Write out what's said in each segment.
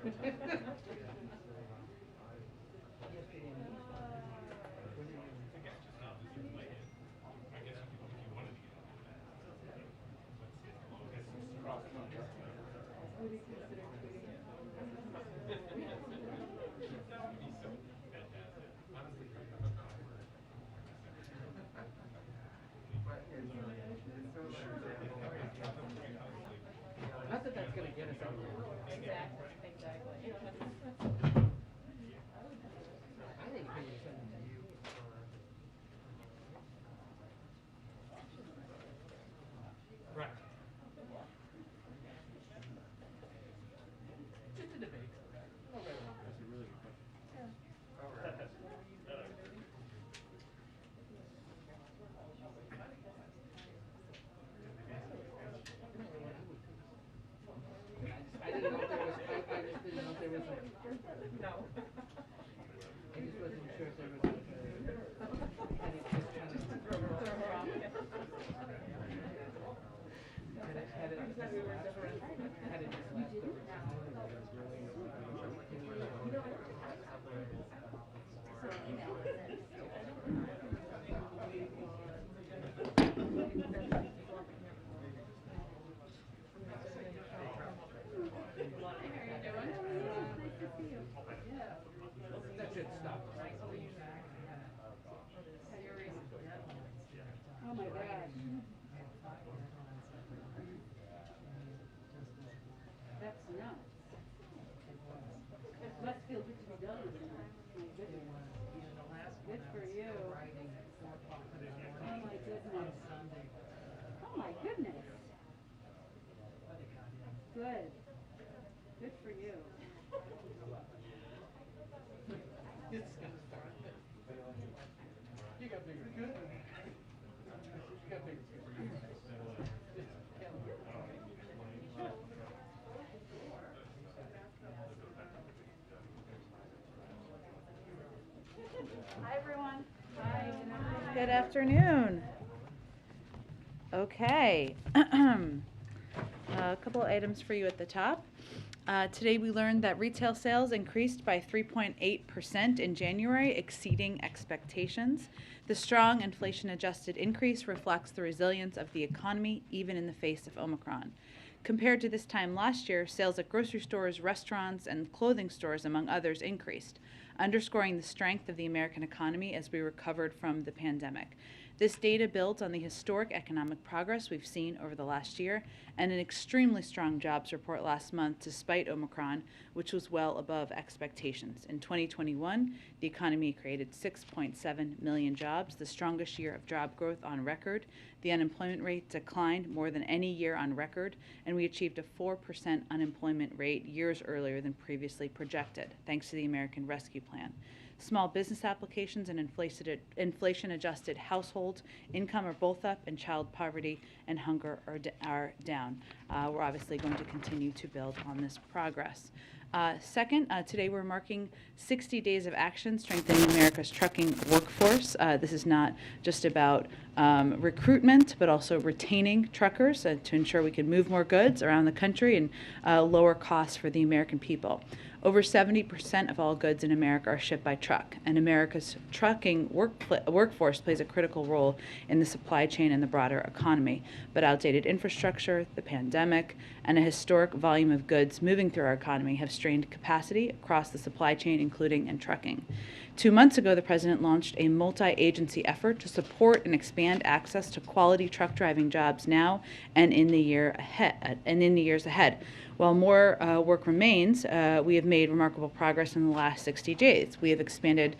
Not that that's going to get us anywhere. Exactly, exactly. I think we should send it to you for... Right. Just a debate. No right or wrong. That's a really good question. I didn't know if there was, I just didn't know if there was a... No. I just wasn't sure if there was like any just kind of... Throw her off. Had it just left over time, or was really that should stop. Oh my gosh. That's nuts. Must feel good to be done with it. My goodness. Good for you. Oh my goodness. Oh my goodness. Good. Good for you. It's gonna start. You got bigger. Good. You got bigger. Hi, everyone. Hi. Good afternoon. Okay. A couple of items for you at the top. Today we learned that retail sales increased by 3.8% in January, exceeding expectations. The strong inflation-adjusted increase reflects the resilience of the economy, even in the face of Omicron. Compared to this time last year, sales at grocery stores, restaurants, and clothing stores, among others, increased, underscoring the strength of the American economy as we recovered from the pandemic. This data builds on the historic economic progress we've seen over the last year and an extremely strong jobs report last month despite Omicron, which was well above expectations. In 2021, the economy created 6.7 million jobs, the strongest year of job growth on record. The unemployment rate declined more than any year on record, and we achieved a 4% unemployment rate years earlier than previously projected, thanks to the American Rescue Plan. Small business applications and inflation-adjusted household income are both up, and child poverty and hunger are down. We're obviously going to continue to build on this progress. Second, today we're marking 60 days of action strengthening America's trucking workforce. This is not just about recruitment, but also retaining truckers to ensure we can move more goods around the country and lower costs for the American people. Over 70% of all goods in America are shipped by truck, and America's trucking workforce plays a critical role in the supply chain and the broader economy. But outdated infrastructure, the pandemic, and a historic volume of goods moving through our economy have strained capacity across the supply chain, including in trucking. 2 months ago, the President launched a multi-agency effort to support and expand access to quality truck driving jobs now and in the years ahead. While more work remains, we have made remarkable progress in the last 60 days. We have expanded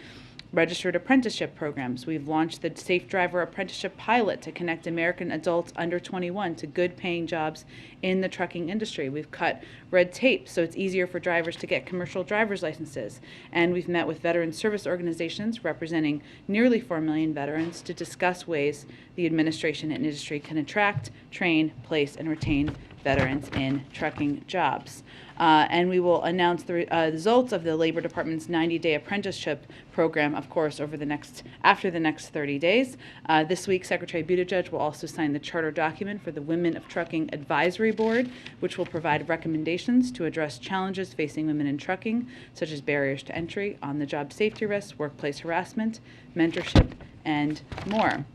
registered apprenticeship programs. We've launched the Safe Driver Apprenticeship Pilot to connect American adults under 21 to good paying jobs in the trucking industry. We've cut red tape so it's easier for drivers to get commercial driver's licenses. And we've met with veteran service organizations representing nearly 4 million veterans to discuss ways the administration and industry can attract, train, place, and retain veterans in trucking jobs. And we will announce the results of the Labor Department's 90-day apprenticeship program, of course, after the next 30 days. This week, Secretary Buttigieg will also sign the charter document for the Women of Trucking Advisory Board, which will provide recommendations to address challenges facing women in trucking, such as barriers to entry, on-the-job safety risks, workplace harassment, mentorship, and more.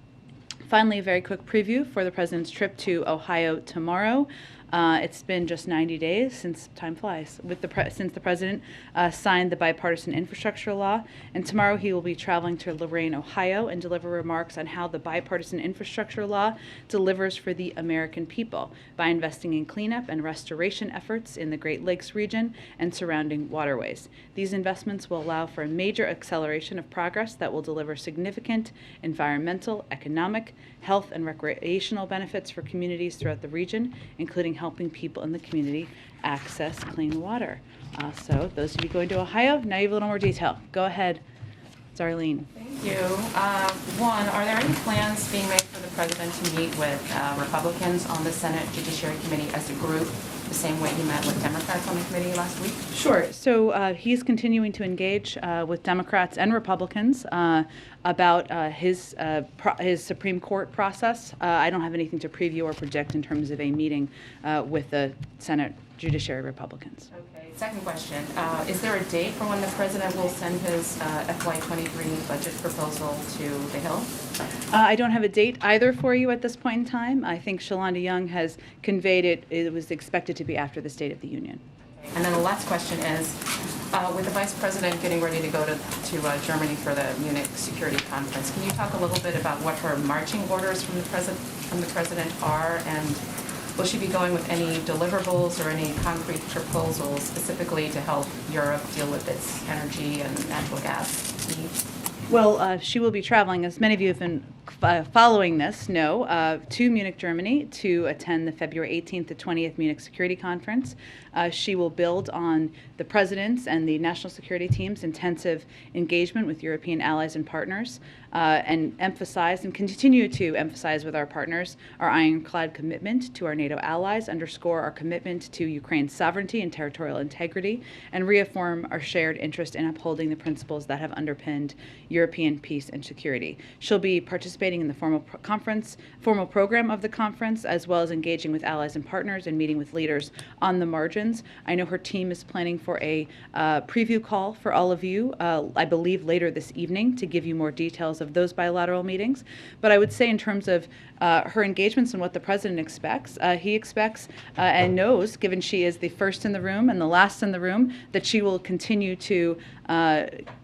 Finally, a very quick preview for the President's trip to Ohio tomorrow. It's been just 90 days since time flies, since the President signed the bipartisan infrastructure law, and tomorrow he will be traveling to Lorain, Ohio, and deliver remarks on how the bipartisan infrastructure law delivers for the American people by investing in cleanup and restoration efforts in the Great Lakes region and surrounding waterways. These investments will allow for a major acceleration of progress that will deliver significant environmental, economic, health, and recreational benefits for communities throughout the region, including helping people in the community access clean water. So those of you going to Ohio, now you have a little more detail. Go ahead, Darlene. Thank you. One, are there any plans being made for the President to meet with Republicans on the Senate Judiciary Committee as a group, the same way he met with Democrats on the committee last week? Sure. So he's continuing to engage with Democrats and Republicans about his Supreme Court process. I don't have anything to preview or project in terms of a meeting with the Senate Judiciary Republicans. Okay. Second question, is there a date for when the President will send his FY23 budget proposal to the Hill? I don't have a date either for you at this point in time. I think Shalonda Young has conveyed it was expected to be after the State of the Union. And then the last question is, with the Vice President getting ready to go to Germany for the Munich Security Conference, can you talk a little bit about what her marching orders from the President are, and will she be going with any deliverables or any concrete proposals specifically to help Europe deal with its energy and natural gas needs? Well, she will be traveling, as many of you have been following this know, to Munich, Germany to attend the February 18th to 20th Munich Security Conference. She will build on the President's and the national security team's intensive engagement with European allies and partners, and emphasize and continue to emphasize with our partners our ironclad commitment to our NATO allies, underscore our commitment to Ukraine's sovereignty and territorial integrity, and reaffirm our shared interest in upholding the principles that have underpinned European peace and security. She'll be participating in the formal program of the conference, as well as engaging with allies and partners and meeting with leaders on the margins. I know her team is planning for a preview call for all of you, I believe later this evening, to give you more details of those bilateral meetings. But I would say in terms of her engagements and what the President expects, he expects and knows, given she is the first in the room and the last in the room, that she will continue to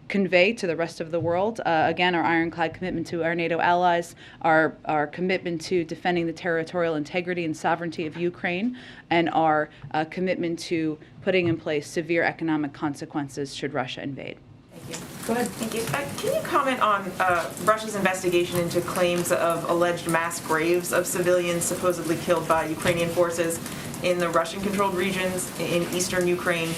convey to the rest of the world, again, our ironclad commitment to our NATO allies, our commitment to defending the territorial integrity and sovereignty of Ukraine, and our commitment to putting in place severe economic consequences should Russia invade. Thank you. Go ahead. Thank you. Can you comment on Russia's investigation into claims of alleged mass graves of civilians supposedly killed by Ukrainian forces in the Russian-controlled regions in eastern Ukraine?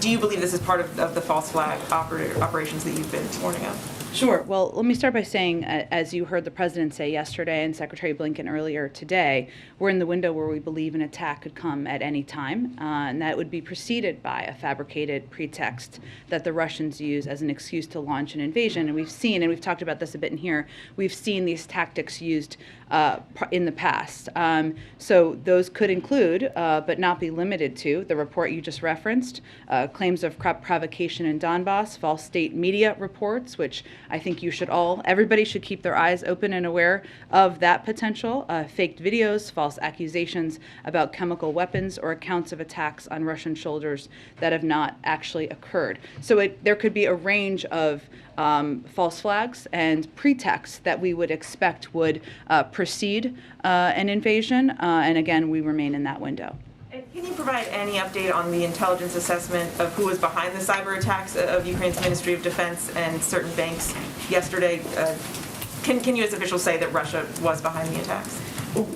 Do you believe this is part of the false flag operations that you've been warning of? Sure. Well, let me start by saying, as you heard the President say yesterday and Secretary Blinken earlier today, we're in the window where we believe an attack could come at any time, and that would be preceded by a fabricated pretext that the Russians use as an excuse to launch an invasion. And we've seen, and we've talked about this a bit in here, we've seen these tactics used in the past. So those could include, but not be limited to, the report you just referenced, claims of provocation in Donbass, false state media reports, which I think everybody should keep their eyes open and aware of that potential, faked videos, false accusations about chemical weapons, or accounts of attacks on Russian shoulders that have not actually occurred. So there could be a range of false flags and pretexts that we would expect would precede an invasion, and again, we remain in that window. And can you provide any update on the intelligence assessment of who was behind the cyber attacks of Ukraine's Ministry of Defense and certain banks yesterday? Can you as officials say that Russia was behind the attacks?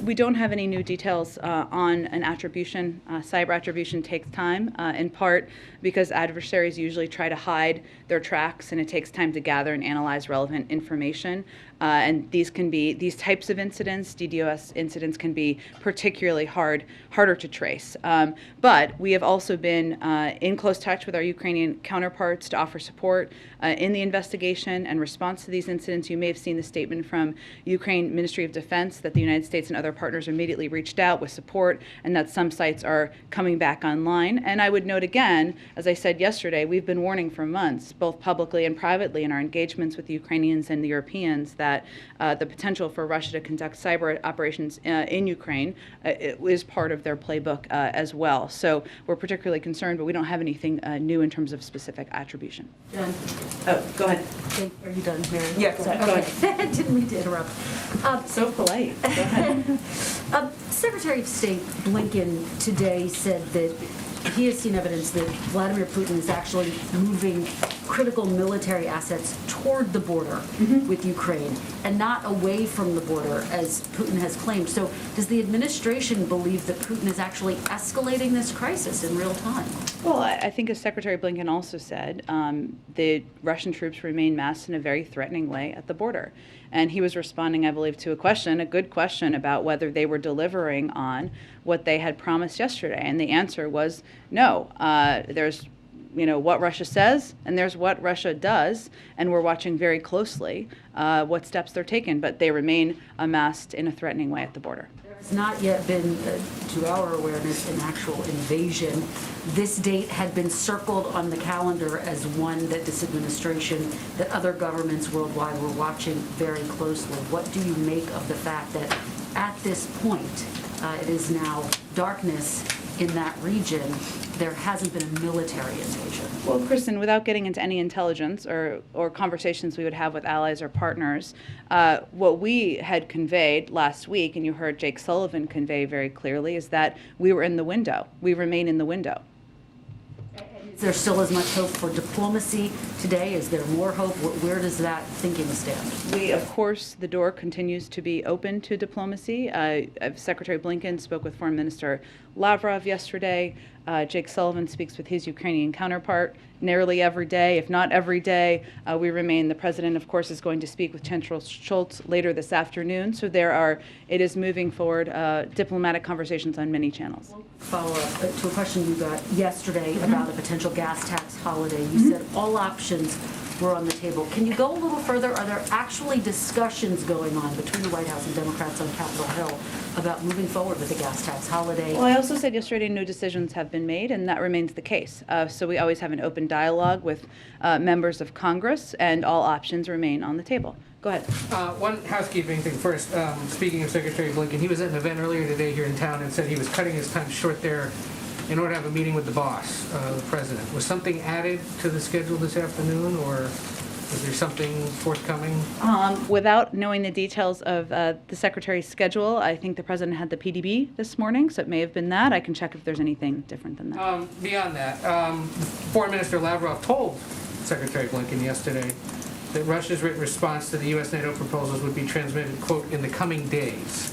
We don't have any new details on an attribution. Cyber attribution takes time, in part because adversaries usually try to hide their tracks, and it takes time to gather and analyze relevant information. And these types of incidents, DDoS incidents, can be particularly harder to trace. But we have also been in close touch with our Ukrainian counterparts to offer support in the investigation and response to these incidents. You may have seen the statement from Ukraine Ministry of Defense that the United States and other partners immediately reached out with support, and that some sites are coming back online. And I would note again, as I said yesterday, we've been warning for months, both publicly and privately in our engagements with the Ukrainians and the Europeans, that the potential for Russia to conduct cyber operations in Ukraine is part of their playbook as well. So we're particularly concerned, but we don't have anything new in terms of specific attribution. Jen, Oh, go ahead. are you done, Mary? Yeah, go Okay. Didn't mean to interrupt. So polite. Go ahead. Secretary of State Blinken today said that he has seen evidence that Vladimir Putin is actually moving critical military assets toward the border with Ukraine and not away from the border, as Putin has claimed. So does the administration believe that Putin is actually escalating this crisis in real time? Well, I think as Secretary Blinken also said, the Russian troops remain massed in a very threatening way at the border. And he was responding, I believe, to a good question about whether they were delivering on what they had promised yesterday. And the answer was no. There's what Russia says, and there's what Russia does, and we're watching very closely what steps they're taking, but they remain amassed in a threatening way at the border. There has not yet been, to our awareness, an actual invasion. This date had been circled on the calendar as one that this administration, that other governments worldwide were watching very closely. What do you make of the fact that at this point, it is now darkness in that region, there hasn't been a military invasion? Well, Kristen, without getting into any intelligence or conversations we would have with allies or partners, what we had conveyed last week, and you heard Jake Sullivan convey very clearly, is that we were in the window. We remain in the window. Is there still as much hope for diplomacy today? Is there more hope? Where does that thinking stand? We, of course, the door continues to be open to diplomacy. Secretary Blinken spoke with Foreign Minister Lavrov yesterday. Jake Sullivan speaks with his Ukrainian counterpart nearly every day, if not every day. We remain. The president, of course, is going to speak with Chancellor Scholz later this afternoon. So it is moving forward, diplomatic conversations on many channels. Follow up to a question you got yesterday about a potential gas tax holiday. You said all options were on the table. Can you go a little further? Are there actually discussions going on between the White House and Democrats on Capitol Hill about moving forward with a gas tax holiday? Well, I also said yesterday no decisions have been made, and that remains the case. So we always have an open dialogue with members of Congress, and all options remain on the table. Go ahead. One housekeeping thing first. Speaking of Secretary Blinken, he was at an event earlier today here in town and said he was cutting his time short there in order to have a meeting with the boss, the president. Was something added to the schedule this afternoon, or is there something forthcoming? Without knowing the details of the secretary's schedule, I think the president had the PDB this morning, so it may have been that. I can check if there's anything different than that. Beyond that, Foreign Minister Lavrov told Secretary Blinken yesterday that Russia's written response to the U.S. NATO proposals would be transmitted, quote, in the coming days.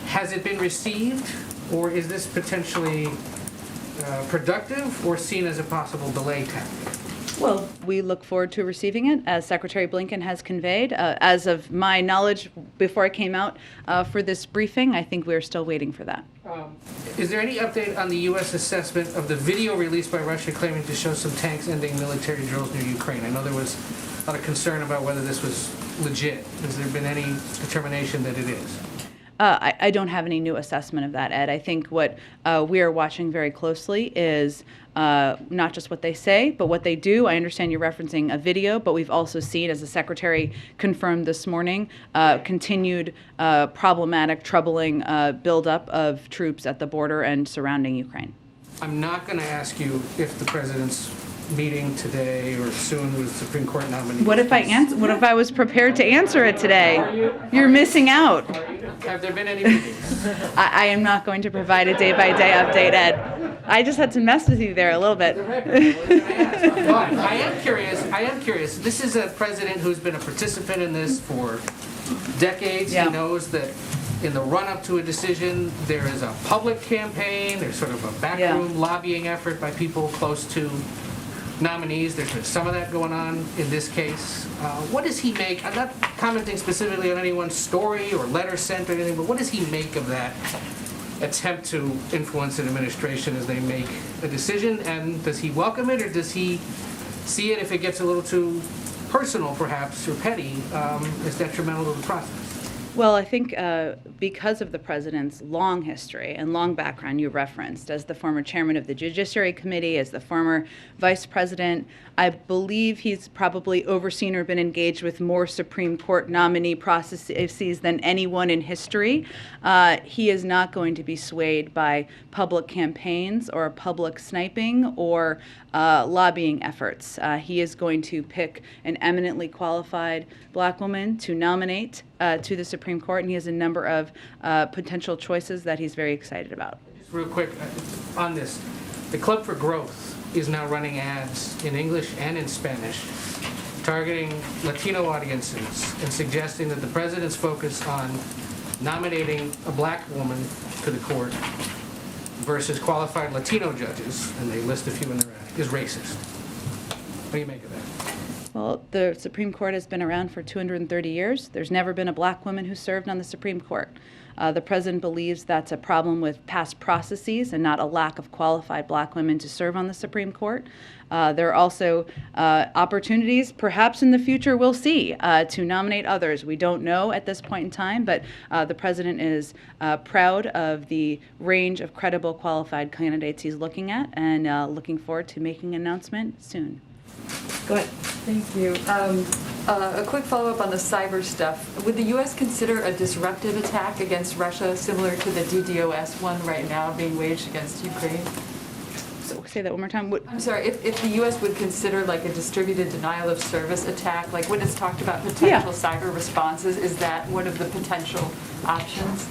Has it been received, or is this potentially productive or seen as a possible delay tactic? Well, we look forward to receiving it, as Secretary Blinken has conveyed. As of my knowledge, before I came out for this briefing, I think we're still waiting for that. Is there any update on the U.S. assessment of the video released by Russia claiming to show some tanks ending military drills near Ukraine? I know there was a lot of concern about whether this was legit. Has there been any determination that it is? I don't have any new assessment of that, Ed. I think what we are watching very closely is not just what they say, but what they do. I understand you're referencing a video, but we've also seen, as the Secretary confirmed this morning, continued problematic, troubling buildup of troops at the border and surrounding Ukraine. I'm not going to ask you if the president's meeting today or soon with Supreme Court nominees. What if I was prepared to answer it today? You're missing out. Have there been any meetings? I am not going to provide a day-by-day update, Ed. I just had to mess with you there a little bit. But I am curious. This is a president who's been a participant in this for decades. Yeah. He knows that in the run-up to a decision, there is a public campaign, there's sort of a backroom lobbying effort by people close to nominees. There's been some of that going on in this case. What does he make? I'm not commenting specifically on anyone's story or letter sent or anything, but what does he make of that attempt to influence an administration as they make a decision? And does he welcome it, or does he see it, if it gets a little too personal perhaps or petty, as detrimental to the process? Well, I think because of the president's long history and long background you referenced, as the former chairman of the Judiciary Committee, as the former vice president, I believe he's probably overseen or been engaged with more Supreme Court nominee processes than anyone in history. He is not going to be swayed by public campaigns or public sniping or lobbying efforts. He is going to pick an eminently qualified black woman to nominate to the Supreme Court, and he has a number of potential choices that he's very excited about. Just real quick on this, the Club for Growth is now running ads in English and in Spanish targeting Latino audiences and suggesting that the president's focus on nominating a black woman to the court versus qualified Latino judges, and they list a few in their ad, is racist. What do you make of that? Well, the Supreme Court has been around for 230 years. There's never been a black woman who served on the Supreme Court. The president believes that's a problem with past processes and not a lack of qualified black women to serve on the Supreme Court. There are also opportunities, perhaps in the future we'll see, to nominate others. We don't know at this point in time, but the president is proud of the range of credible, qualified candidates he's looking at, and looking forward to making an announcement soon. Go ahead. Thank you. A quick follow-up on the cyber stuff. Would the U.S. consider a disruptive attack against Russia similar to the DDoS one right now being waged against Ukraine? So say that one more time. I'm sorry, if the U.S. would consider like a distributed denial of service attack, like when it's talked about potential cyber responses, is that one of the potential options?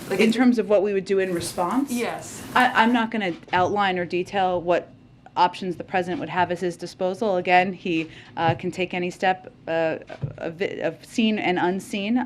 Like In terms of what we would do in response? Yes. I'm not going to outline or detail what options the president would have at his disposal. Again, he can take any step of seen and unseen.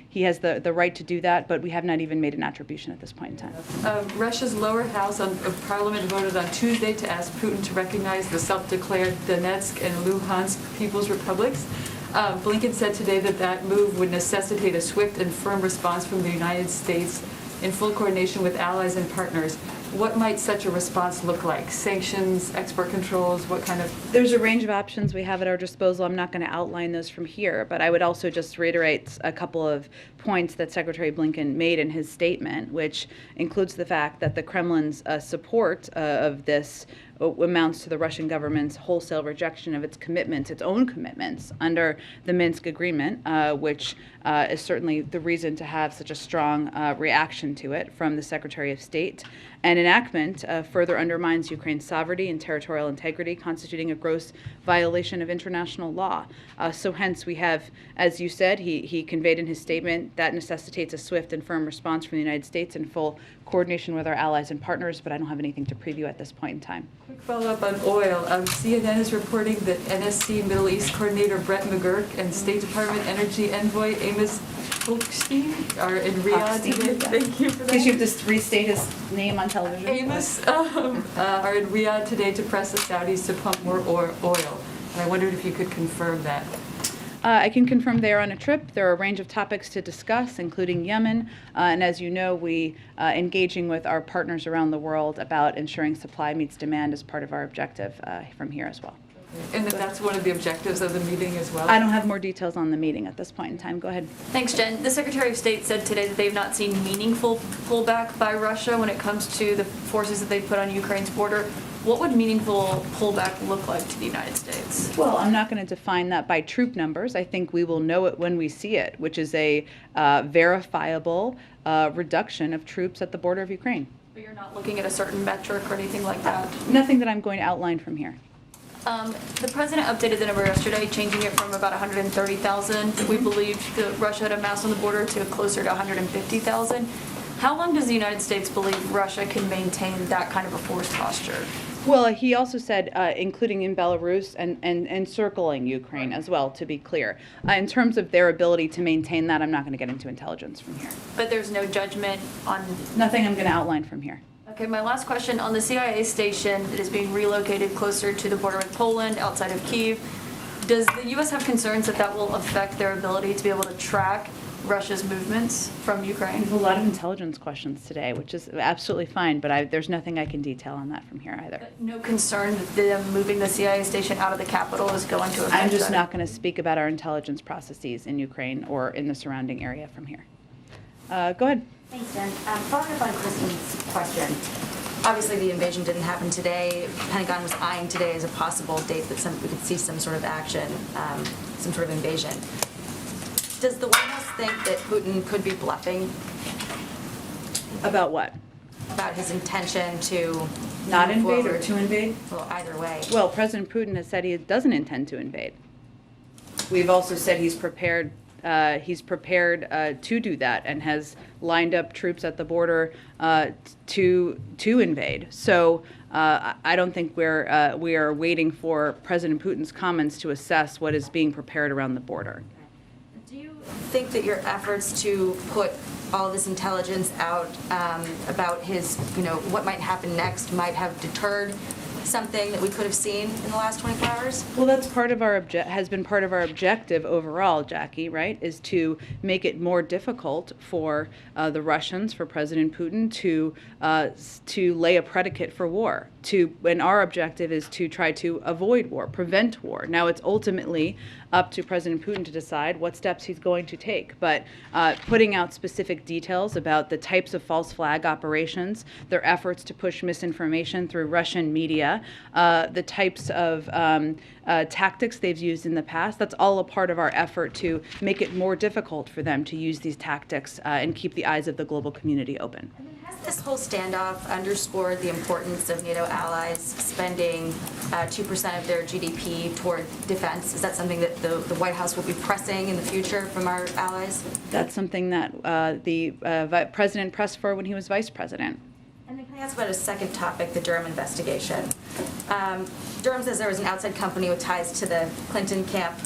He has the right to do that, but we have not even made an attribution at this point in time. Russia's lower house of parliament voted on Tuesday to ask Putin to recognize the self-declared Donetsk and Luhansk People's Republics. Blinken said today that that move would necessitate a swift and firm response from the United States in full coordination with allies and partners. What might such a response look like? Sanctions, export controls, what kind of? There's a range of options we have at our disposal. I'm not going to outline those from here, but I would also just reiterate a couple of points that Secretary Blinken made in his statement, which includes the fact that the Kremlin's support of this amounts to the Russian government's wholesale rejection of its commitments, its own commitments under the Minsk agreement, which is certainly the reason to have such a strong reaction to it from the Secretary of State. And enactment further undermines Ukraine's sovereignty and territorial integrity, constituting a gross violation of international law. So hence we have, as you said, he conveyed in his statement, that necessitates a swift and firm response from the United States in full coordination with our allies and partners, but I don't have anything to preview at this point in time. Quick follow-up on oil. CNN is reporting that NSC Middle East Coordinator Brett McGurk and State Department Energy Envoy Amos Hochstein are in Riyadh today. Thank you for that. Please, you have to restate his name on television. Amos are in Riyadh today to press the Saudis to pump more oil. And I wondered if you could confirm that. I can confirm they are on a trip. There are a range of topics to discuss, including Yemen. And as you know, we engaging with our partners around the world about ensuring supply meets demand as part of our objective from here as well. And that's one of the objectives of the meeting as well? I don't have more details on the meeting at this point in time. Go ahead. Thanks, Jen. The Secretary of State said today that they've not seen meaningful pullback by Russia when it comes to the forces that they put on Ukraine's border. What would meaningful pullback look like to the United States? Well, I'm not going to define that by troop numbers. I think we will know it when we see it, which is a verifiable reduction of troops at the border of Ukraine. But you're not looking at a certain metric or anything like that? Nothing that I'm going to outline from here. The president updated the number yesterday, changing it from about 130,000, we believed that Russia had amassed on the border, to closer to 150,000. How long does the United States believe Russia can maintain that kind of a force posture? Well, he also said, including in Belarus and encircling Ukraine as well, to be clear. In terms of their ability to maintain that, I'm not going to get into intelligence from here. But there's no judgment on... Nothing I'm going to outline from here. Okay, my last question, on the CIA station that is being relocated closer to the border with Poland, outside of Kyiv, does the U.S. have concerns that that will affect their ability to be able to track Russia's movements from Ukraine? A lot of intelligence questions today, which is absolutely fine, but there's nothing I can detail on that from here either. No concern that them moving the CIA station out of the capital is going to affect I'm just that? not going to speak about our intelligence processes in Ukraine or in the surrounding area from here. Go ahead. Thanks, Jen. Following up on Kristen's question, obviously the invasion didn't happen today. Pentagon was eyeing today as a possible date that we could see some sort of action, some sort of invasion. Does the White House think that Putin could be bluffing About what? about his intention to Not move invade or forward? to invade? Well, either way. Well, President Putin has said he doesn't intend to invade. We've also said he's prepared to do that and has lined up troops at the border to invade. So I don't think we are waiting for President Putin's comments to assess what is being prepared around the border. Do you think that your efforts to put all this intelligence out about his, what might happen next might have deterred something that we could have seen in the last 24 hours? Well, that's part of our has been part of our objective overall, Jackie, right, is to make it more difficult for the Russians, for President Putin to lay a predicate for war. And our objective is to try to avoid war, prevent war. Now, it's ultimately up to President Putin to decide what steps he's going to take. But putting out specific details about the types of false flag operations, their efforts to push misinformation through Russian media, the types of tactics they've used in the past, that's all a part of our effort to make it more difficult for them to use these tactics and keep the eyes of the global community open. Has this whole standoff underscored the importance of NATO allies spending 2% of their GDP toward defense? Is that something that the White House will be pressing in the future from our allies? That's something that the president pressed for when he was vice president. And then can I ask about a second topic, the Durham investigation? Durham says there was an outside company with ties to the Clinton camp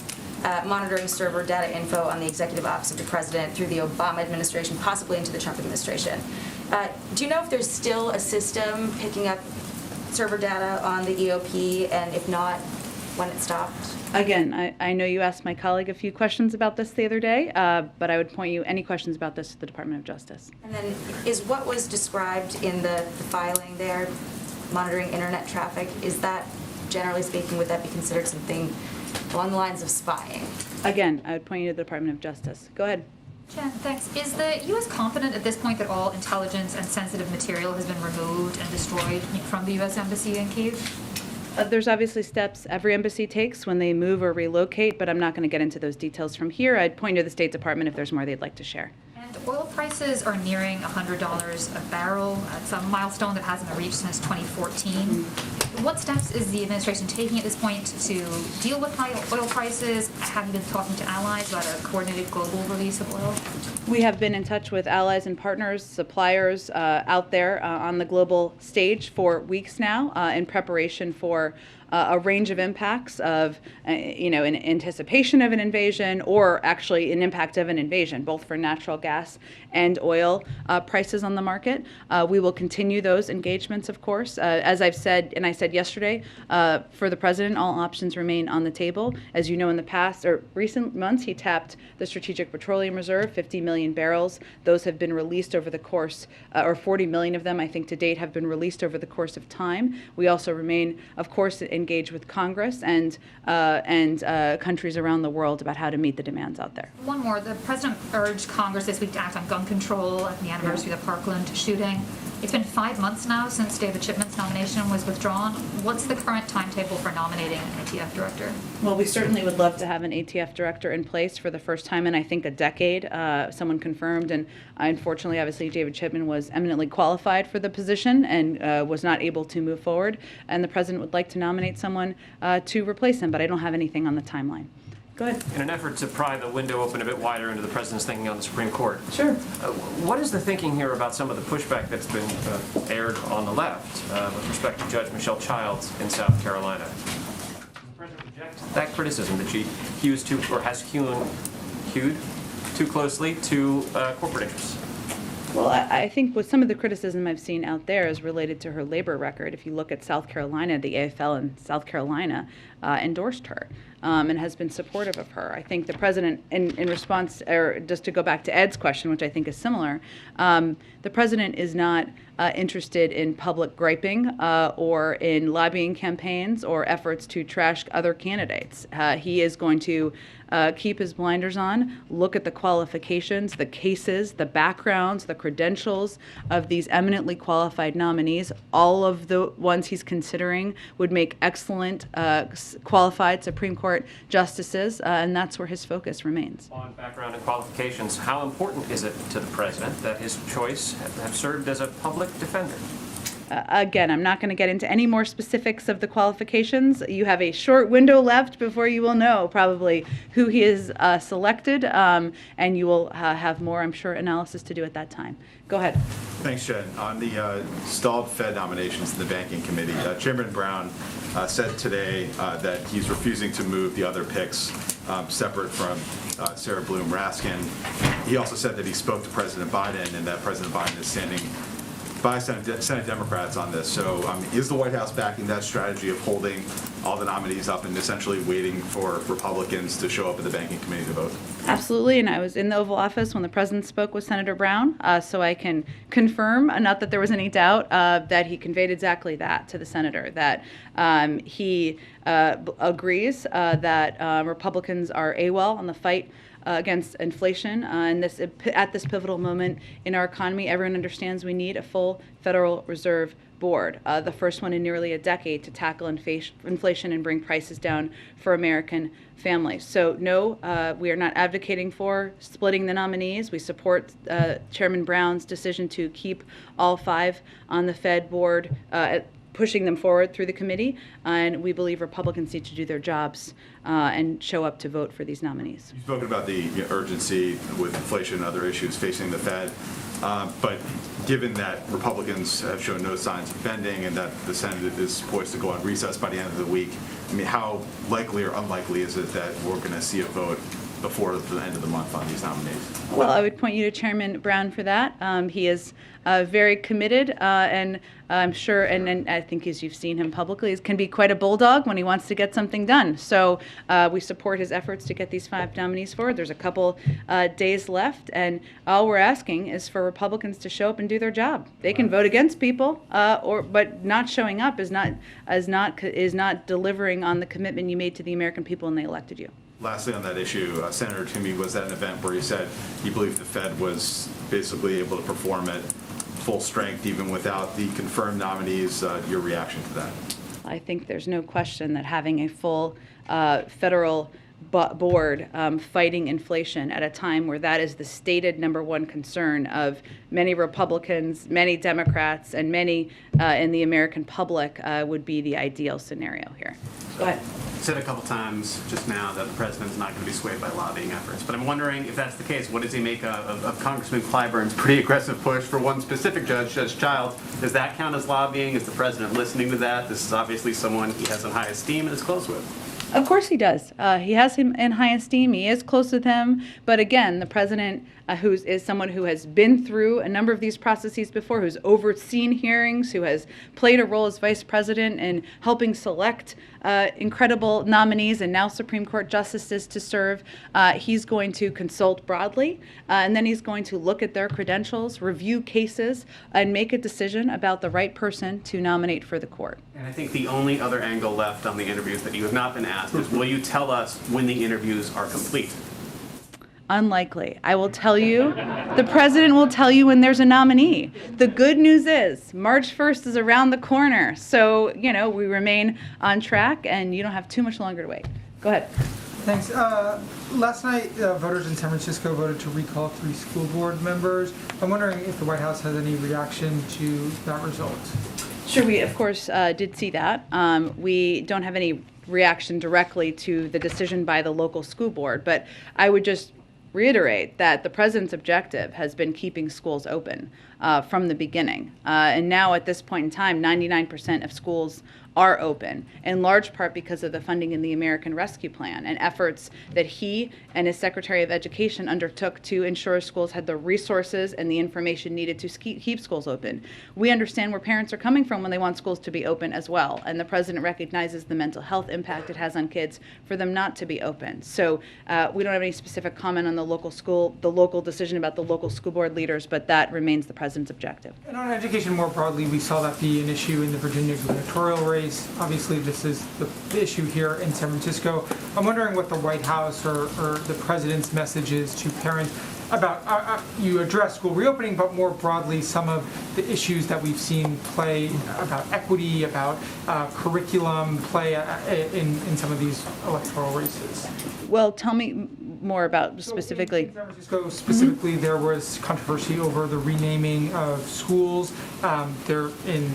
monitoring server data info on the executive office of the president through the Obama administration, possibly into the Trump administration. Do you know if there's still a system picking up server data on the EOP, and if not, when it stopped? Again, I know you asked my colleague a few questions about this the other day, but I would point you any questions about this to the Department of Justice. And then is what was described in the filing there, monitoring internet traffic, is that, generally speaking, would that be considered something along the lines of spying? Again, I would point you to the Department of Justice. Go ahead. Jen, thanks. Is the U.S. confident at this point that all intelligence and sensitive material has been removed and destroyed from the U.S. Embassy in Kyiv? There's obviously steps every embassy takes when they move or relocate, but I'm not going to get into those details from here. I'd point you to the State Department if there's more they'd like to share. And oil prices are nearing $100 a barrel. It's a milestone that hasn't been reached since 2014. What steps is the administration taking at this point to deal with high oil prices? Have you been talking to allies about a coordinated global release of oil? We have been in touch with allies and partners, suppliers out there on the global stage for weeks now in preparation for a range of impacts of, in anticipation of an invasion or actually an impact of an invasion, both for natural gas and oil prices on the market. We will continue those engagements, of course. As I've said, and I said yesterday, for the president, all options remain on the table. As you know, in the past or recent months, he tapped the Strategic Petroleum Reserve, 50 million barrels. Those have been released over the course, or 40 million of them, I think, to date, have been released over the course of time. We also remain, of course, engaged with Congress and countries around the world about how to meet the demands out there. One more. The president urged Congress this week to act on gun control at the anniversary of the Parkland shooting. It's been 5 months now since David Chipman's nomination was withdrawn. What's the current timetable for nominating an ATF director? Well, we certainly would love to have an ATF director in place for the first time in, I think, a decade, someone confirmed. And unfortunately, obviously, David Chipman was eminently qualified for the position and was not able to move forward. And the president would like to nominate someone to replace him, but I don't have anything on the timeline. Go ahead. In an effort to pry the window open a bit wider into the president's thinking on the Supreme Court. Sure. What is the thinking here about some of the pushback that's been aired on the left with respect to Judge Michelle Childs in South Carolina? Does the president reject that criticism that she hews to, or has hewed too closely to corporate interests? Well, I think what some of the criticism I've seen out there is related to her labor record. If you look at South Carolina, the AFL in South Carolina endorsed her and has been supportive of her. I think the president, in response, or just to go back to Ed's question, which I think is similar, the president is not interested in public griping or in lobbying campaigns or efforts to trash other candidates. He is going to keep his blinders on, look at the qualifications, the cases, the backgrounds, the credentials of these eminently qualified nominees. All of the ones he's considering would make excellent qualified Supreme Court justices, and that's where his focus remains. On background and qualifications, how important is it to the president that his choice have served as a public defender? Again, I'm not going to get into any more specifics of the qualifications. You have a short window left before you will know probably who he is selected, and you will have more, I'm sure, analysis to do at that time. Go ahead. Thanks, Jen. On the stalled Fed nominations in the Banking Committee, Chairman Brown said today that he's refusing to move the other picks separate from Sarah Bloom Raskin. He also said that he spoke to President Biden and that President Biden is standing by Senate Democrats on this. So is the White House backing that strategy of holding all the nominees up and essentially waiting for Republicans to show up at the Banking Committee to vote? Absolutely, and I was in the Oval Office when the president spoke with Senator Brown, so I can confirm, not that there was any doubt, that he conveyed exactly that to the senator, that he agrees that Republicans are AWOL on the fight against inflation, and at this pivotal moment in our economy, everyone understands we need a full Federal Reserve Board, the first one in nearly a decade to tackle inflation and bring prices down for American families. So no, we are not advocating for splitting the nominees. We support Chairman Brown's decision to keep all 5 on the Fed board, pushing them forward through the committee, and we believe Republicans need to do their jobs and show up to vote for these nominees. You've spoken about the urgency with inflation and other issues facing the Fed, but given that Republicans have shown no signs of bending and that the Senate is poised to go on recess by the end of the week, I mean, how likely or unlikely is it that we're going to see a vote before the end of the month on these nominees? Well, I would point you to Chairman Brown for that. He is very committed, and I'm sure, and I think as you've seen him publicly, he can be quite a bulldog when he wants to get something done. So we support his efforts to get these 5 nominees forward. There's a couple days left, and all we're asking is for Republicans to show up and do their job. They can vote against people, but not showing up is not delivering on the commitment you made to the American people when they elected you. Lastly, on that issue, Senator Toomey was at an event where he said he believed the Fed was basically able to perform at full strength even without the confirmed nominees. Your reaction to that? I think there's no question that having a full federal board fighting inflation at a time where that is the stated #1 concern of many Republicans, many Democrats, and many in the American public would be the ideal scenario here. Go ahead. Said a couple times just now that the president's not going to be swayed by lobbying efforts. But I'm wondering if that's the case, what does he make of Congressman Clyburn's pretty aggressive push for one specific judge, Judge Childs? Does that count as lobbying? Is the president listening to that? This is obviously someone he has in high esteem and is close with. Of course he does. He has him in high esteem. He is close with him. But again, the president, who is someone who has been through a number of these processes before, who's overseen hearings, who has played a role as vice president in helping select incredible nominees and now Supreme Court justices to serve, he's going to consult broadly, and then he's going to look at their credentials, review cases, and make a decision about the right person to nominate for the court. And I think the only other angle left on the interviews that you have not been asked is, will you tell us when the interviews are complete? Unlikely. I will tell you, the president will tell you when there's a nominee. The good news is March 1st is around the corner. So, we remain on track and you don't have too much longer to wait. Go ahead. Thanks. Last night, voters in San Francisco voted to recall 3 school board members. I'm wondering if the White House has any reaction to that result. Sure, we of course did see that. We don't have any reaction directly to the decision by the local school board, but I would just reiterate that the president's objective has been keeping schools open. from the beginning. And now at this point in time, 99% of schools are open, in large part because of the funding in the American Rescue Plan and efforts that he and his Secretary of Education undertook to ensure schools had the resources and the information needed to keep schools open. We understand where parents are coming from when they want schools to be open as well, and the president recognizes the mental health impact it has on kids for them not to be open. So we don't have any specific comment on the local decision about the local school board leaders, but that remains the president's objective. And on education more broadly, we saw that be an issue in the Virginia gubernatorial race. Obviously, this is the issue here in San Francisco. I'm wondering what the White House or the president's message is to parents about, you address school reopening, but more broadly, some of the issues that we've seen play about equity, about curriculum play in some of these electoral races. Well, tell me more about specifically. In San Francisco, specifically, there was controversy over the renaming of schools. There in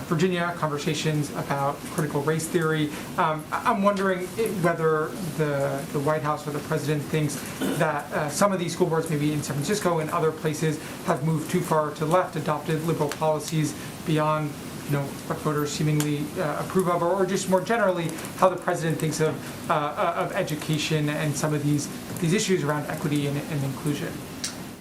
Virginia, conversations about critical race theory. I'm wondering whether the White House or the president thinks that some of these school boards, maybe in San Francisco and other places, have moved too far to the left, adopted liberal policies beyond what voters seemingly approve of, or just more generally, how the president thinks of education and some of these issues around equity and inclusion.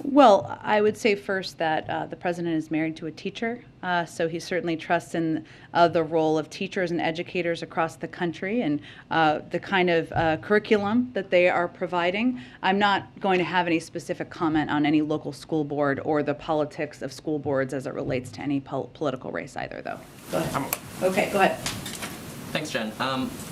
Well, I would say first that the president is married to a teacher, so he certainly trusts in the role of teachers and educators across the country and the kind of curriculum that they are providing. I'm not going to have any specific comment on any local school board or the politics of school boards as it relates to any political race either, though. Go ahead. Okay, go ahead. Thanks, Jen.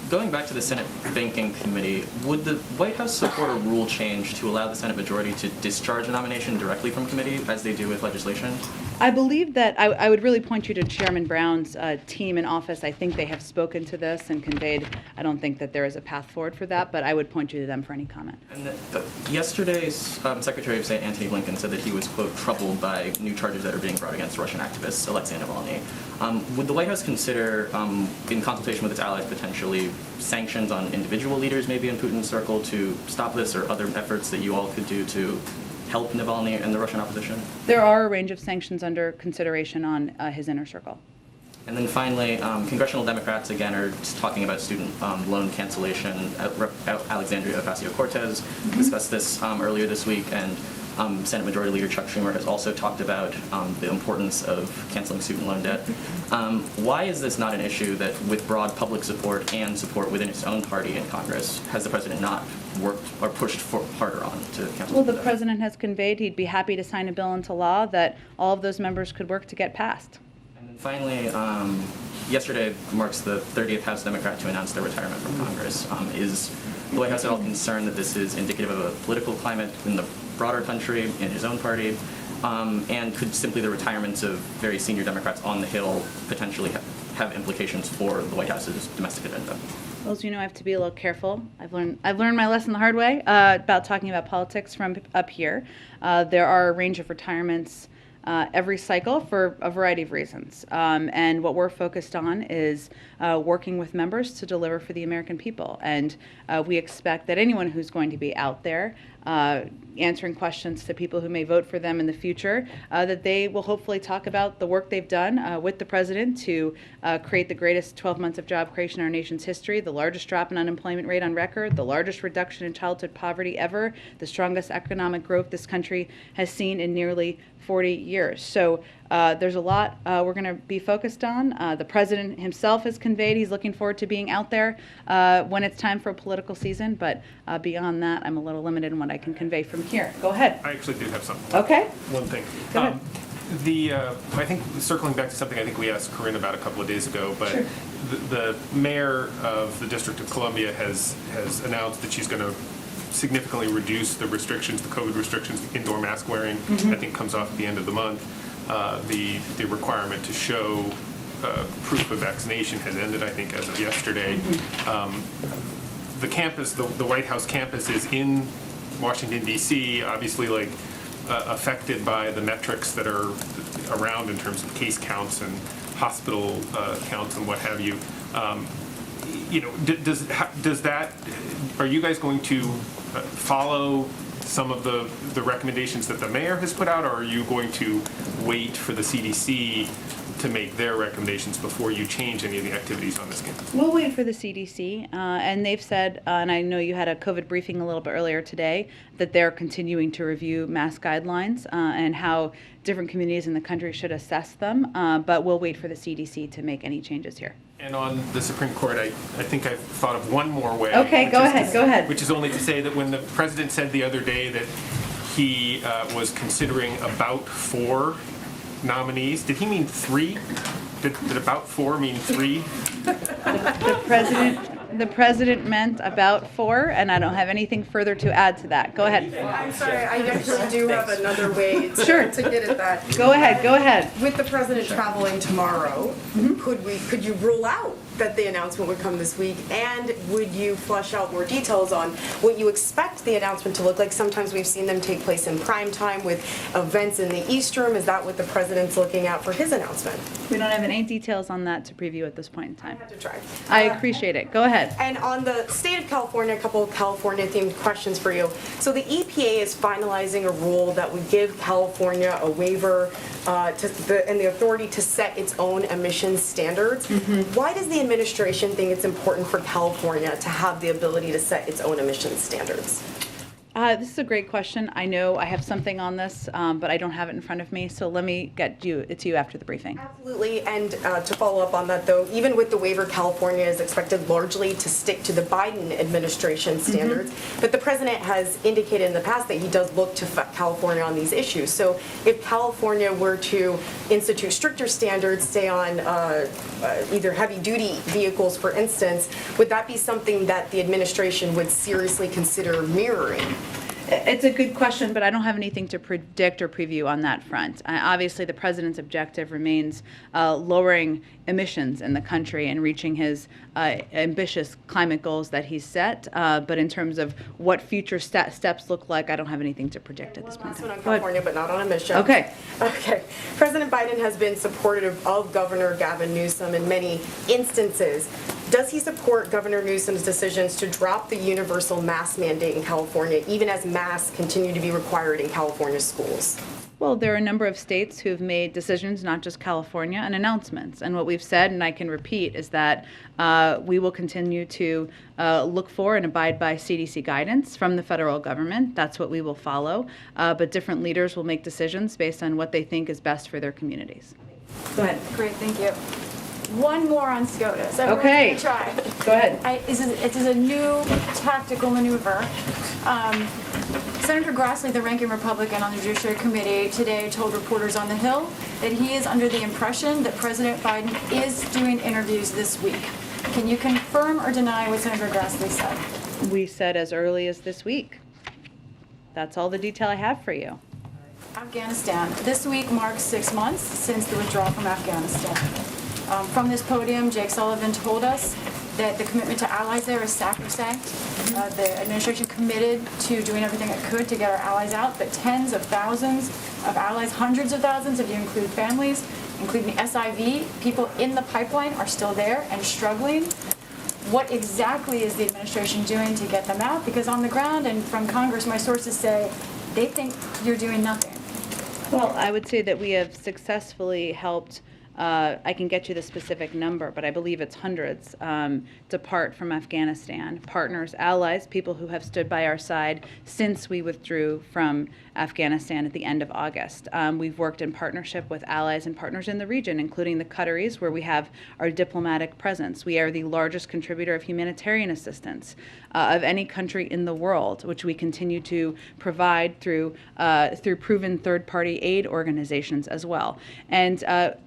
Going back to the Senate Banking Committee, would the White House support a rule change to allow the Senate majority to discharge a nomination directly from committee, as they do with legislation? I believe that I would really point you to Chairman Brown's team in office. I think they have spoken to this and conveyed, I don't think that there is a path forward for that, but I would point you to them for any comment. And yesterday's Secretary of State Antony Blinken said that he was, quote, troubled by new charges that are being brought against Russian activist Alexei Navalny. Would the White House consider, in consultation with its allies, potentially sanctions on individual leaders, maybe in Putin's circle, to stop this, or other efforts that you all could do to help Navalny and the Russian opposition? There are a range of sanctions under consideration on his inner circle. And then finally, congressional Democrats, again, are talking about student loan cancellation. Alexandria Ocasio-Cortez discussed this earlier this week, and Senate Majority Leader Chuck Schumer has also talked about the importance of canceling student loan debt. Why is this not an issue that, with broad public support and support within its own party in Congress, has the president not worked or pushed harder on to cancel? Well, the president has conveyed he'd be happy to sign a bill into law that all of those members could work to get passed. And then finally, yesterday marks the 30th House Democrat to announce their retirement from Congress. Is the White House at all concerned that this is indicative of a political climate in the broader country, in his own party, and could simply the retirements of very senior Democrats on the Hill potentially have implications for the White House's domestic agenda? Well, as you know, I have to be a little careful. I've learned my lesson the hard way about talking about politics from up here. There are a range of retirements every cycle for a variety of reasons. And what we're focused on is working with members to deliver for the American people. And we expect that anyone who's going to be out there answering questions to people who may vote for them in the future, that they will hopefully talk about the work they've done with the president to create the greatest 12 months of job creation in our nation's history, the largest drop in unemployment rate on record, the largest reduction in childhood poverty ever, the strongest economic growth this country has seen in nearly 40 years. So there's a lot we're going to be focused on. The president himself has conveyed he's looking forward to being out there when it's time for a political season, but beyond that, I'm a little limited in what I can convey from here. Go ahead. I actually do have something. Okay. One thing. Go ahead. I think circling back to something I think we asked Corinne about a couple of days ago, but Sure. the mayor of the District of Columbia has announced that she's going to significantly reduce the restrictions, the COVID restrictions, indoor mask wearing, I think comes off at the end of the month. The requirement to show proof of vaccination has ended, I think, as of yesterday. The campus, the White House campus, is in Washington, D.C., obviously affected by the metrics that are around in terms of case counts and hospital counts and what have you. Does that, are you guys going to follow some of the recommendations that the mayor has put out, or are you going to wait for the CDC to make their recommendations before you change any of the activities on this campus? We'll wait for the CDC, and they've said, and I know you had a COVID briefing a little bit earlier today, that they're continuing to review mask guidelines and how different communities in the country should assess them, but we'll wait for the CDC to make any changes here. And on the Supreme Court, I think I've thought of one more way. Okay, go ahead. Which is only to say that when the president said the other day that he was considering about 4 nominees, did he mean 3? Did about 4 mean 3? The president meant about 4, and I don't have anything further to add to that. Go ahead. I'm sorry, I actually do have another way to get at that. Go ahead. With the president traveling tomorrow, could you rule out that the announcement would come this week? And would you flesh out more details on what you expect the announcement to look like? Sometimes we've seen them take place in prime time with events in the East Room. Is that what the president's looking at for his announcement? We don't have any details on that to preview at this point in time. I had to try. I appreciate it. Go ahead. And on the state of California, a couple of California-themed questions for you. So the EPA is finalizing a rule that would give California a waiver and the authority to set its own emissions standards. Why does the administration think it's important for California to have the ability to set its own emissions standards? This is a great question. I know I have something on this, but I don't have it in front of me, so let me get it to you after the briefing. Absolutely, and to follow up on that though, even with the waiver, California is expected largely to stick to the Biden administration standards, but the president has indicated in the past that he does look to California on these issues. So if California were to institute stricter standards, say on either heavy-duty vehicles, for instance, would that be something that the administration would seriously consider mirroring? It's a good question, but I don't have anything to predict or preview on that front. Obviously, the president's objective remains lowering emissions in the country and reaching his ambitious climate goals that he's set. But in terms of what future steps look like, I don't have anything to predict at this point. Last one on California, but not on emissions. Okay. President Biden has been supportive of Governor Gavin Newsom in many instances. Does he support Governor Newsom's decisions to drop the universal mask mandate in California, even as masks continue to be required in California schools? Well, there are a number of states who have made decisions, not just California, and announcements. And what we've said, and I can repeat, is that we will continue to look for and abide by CDC guidance from the federal government. That's what we will follow. But different leaders will make decisions based on what they think is best for their communities. Go ahead. Great, thank you. One more on SCOTUS. Okay. Try. Go ahead. It is a new tactical maneuver. Senator Grassley, the ranking Republican on the Judiciary Committee, today told reporters on the Hill that he is under the impression that President Biden is doing interviews this week. Can you confirm or deny what Senator Grassley said? We said as early as this week. That's all the detail I have for you. Afghanistan. This week marks 6 months since the withdrawal from Afghanistan. From this podium, Jake Sullivan told us that the commitment to allies there is sacrosanct. The administration committed to doing everything it could to get our allies out, but tens of thousands of allies, hundreds of thousands, if you include families, including SIV, people in the pipeline are still there and struggling. What exactly is the administration doing to get them out? Because on the ground and from Congress, my sources say they think you're doing nothing. Well, I would say that we have successfully helped, I can get you the specific number, but I believe it's hundreds, depart from Afghanistan. Partners, allies, people who have stood by our side since we withdrew from Afghanistan at the end of August. We've worked in partnership with allies and partners in the region, including the Qataris, where we have our diplomatic presence. We are the largest contributor of humanitarian assistance of any country in the world, which we continue to provide through proven third-party aid organizations as well. And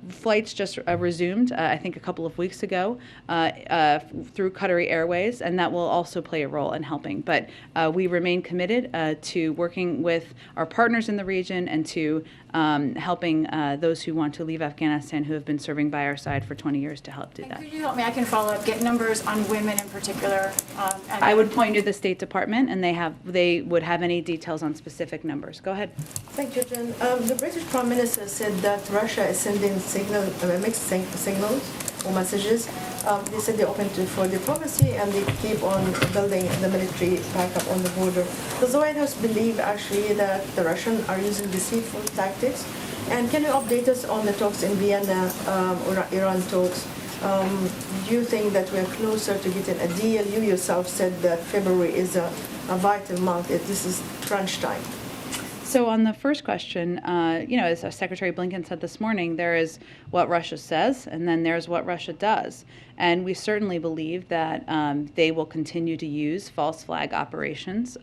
flights just resumed, I think a couple of weeks ago, through Qatari Airways, and that will also play a role in helping. But we remain committed to working with our partners in the region and to helping those who want to leave Afghanistan who have been serving by our side for 20 years to help do that. Could you help me? I can follow up, get numbers on women in particular. I would point you to the State Department, and they would have any details on specific numbers. Go ahead. Thank you, Jen. The British Prime Minister said that Russia is sending mixed signals powerful messages. They said they're open for diplomacy, and they keep on building the military back up on the border. Does the White House believe actually that the Russians are using deceitful tactics? And can you update us on the talks in Vienna or Iran talks? Do you think that we're closer to getting a deal? You yourself said that February is a vital month. This is crunch time. So on the first question, as Secretary Blinken said this morning, there is what Russia says, and then there's what Russia does. And we certainly believe that they will continue to use false flag operations,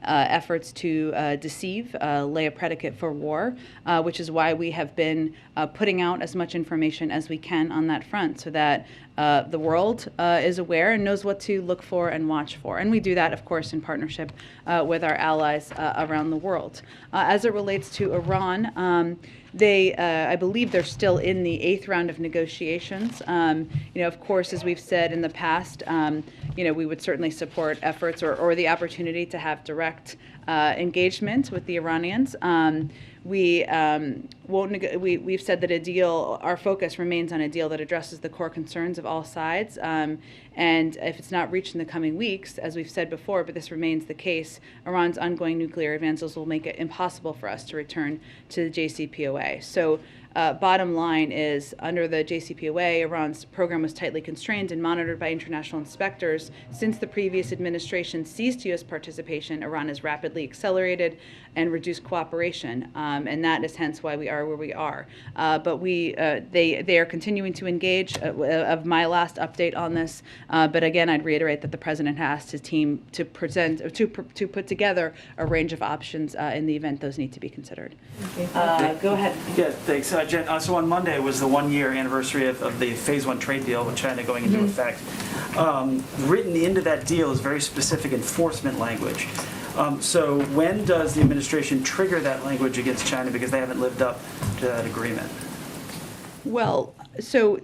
efforts to deceive, lay a predicate for war, which is why we have been putting out as much information as we can on that front so that the world is aware and knows what to look for and watch for. And we do that, of course, in partnership with our allies around the world. As it relates to Iran, I believe they're still in the 8th round of negotiations. Of course, as we've said in the past, we would certainly support efforts or the opportunity to have direct engagement with the Iranians. We've said that our focus remains on a deal that addresses the core concerns of all sides. And if it's not reached in the coming weeks, as we've said before, but this remains the case, Iran's ongoing nuclear advances will make it impossible for us to return to the JCPOA. So bottom line is, under the JCPOA, Iran's program was tightly constrained and monitored by international inspectors. Since the previous administration ceased U.S. participation, Iran has rapidly accelerated and reduced cooperation, and that is hence why we are where we are. But they are continuing to engage. Of my last update on this, but again, I'd reiterate that the president has his team to put together a range of options in the event those need to be considered. Go ahead. Yeah, thanks. Jen, so on Monday was the 1-year anniversary of the Phase 1 trade deal with China going into effect. Written into that deal is very specific enforcement language. So when does the administration trigger that language against China because they haven't lived up to that agreement? Well, so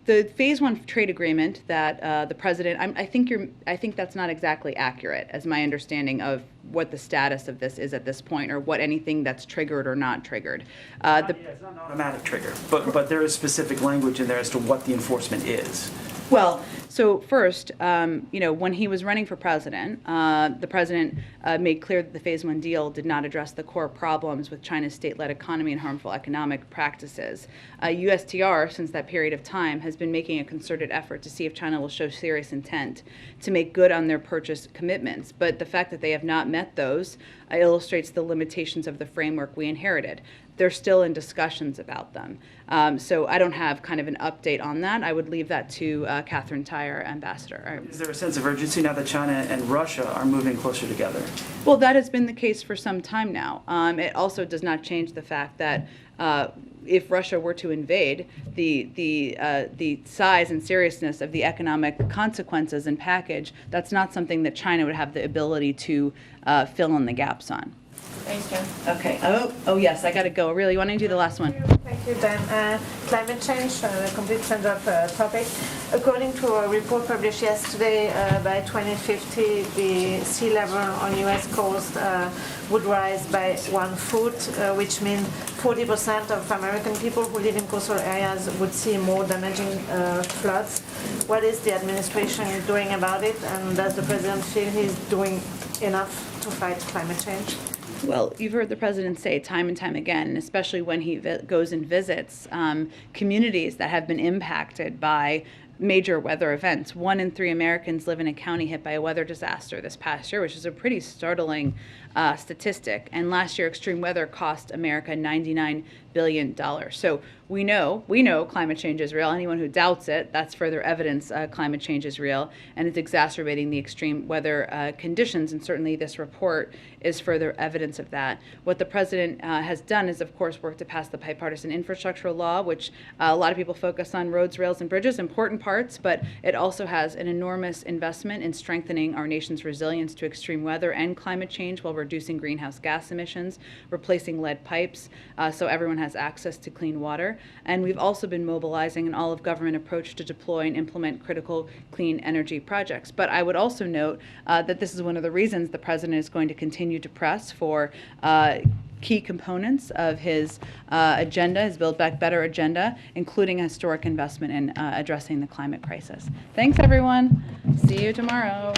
the Phase 1 trade agreement that the president, I think that's not exactly accurate as my understanding of what the status of this is at this point, or what anything that's triggered or not triggered. It's not an automatic trigger, but there is specific language in there as to what the enforcement is. Well, so first, when he was running for president, the president made clear that the Phase 1 deal did not address the core problems with China's state-led economy and harmful economic practices. USTR, since that period of time, has been making a concerted effort to see if China will show serious intent to make good on their purchase commitments. But the fact that they have not met those illustrates the limitations of the framework we inherited. They're still in discussions about them. So I don't have kind of an update on that. I would leave that to Catherine Tyre, Ambassador. Is there a sense of urgency now that China and Russia are moving closer together? Well, that has been the case for some time now. It also does not change the fact that if Russia were to invade, the size and seriousness of the economic consequences and package, that's not something that China would have the ability to fill in the gaps on. Thank you. Okay. Oh yes, I got to go. Really, you want to do the last one? Thank you, Dan. Climate change, the complete center of topic. According to a report published yesterday, by 2050, the sea level on U.S. coast would rise by 1 foot, which means 40% of American people who live in coastal areas would see more damaging floods. What is the administration doing about it, and does the president feel he's doing enough to fight climate change? Well, you've heard the president say time and time again, and especially when he goes and visits communities that have been impacted by major weather events. 1 in 3 Americans live in a county hit by a weather disaster this past year, which is a pretty startling statistic. And last year, extreme weather cost America $99 billion. So we know climate change is real. Anyone who doubts it, that's further evidence climate change is real, and it's exacerbating the extreme weather conditions, and certainly this report is further evidence of that. What the president has done is, of course, work to pass the bipartisan infrastructure law, which a lot of people focus on roads, rails, and bridges, important parts, but it also has an enormous investment in strengthening our nation's resilience to extreme weather and climate change while reducing greenhouse gas emissions, replacing lead pipes, so everyone has access to clean water. And we've also been mobilizing an all-of-government approach to deploy and implement critical clean energy projects. But I would also note that this is one of the reasons the President is going to continue to press for key components of his agenda, his Build Back Better agenda, including a historic investment in addressing the climate crisis. Thanks, everyone. See you tomorrow.